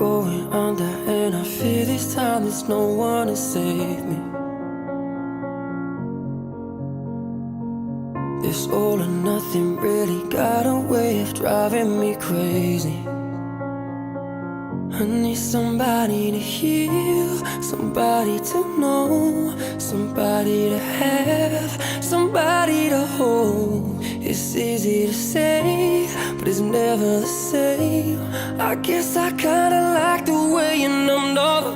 going under, and I fear this time there's no one to save me. This all or nothing really got a way of driving me crazy. I need somebody to heal, somebody to know, somebody to have, somebody to hold. It's easy to say, but it's never the same. I guess I kinda like the way you numbed all the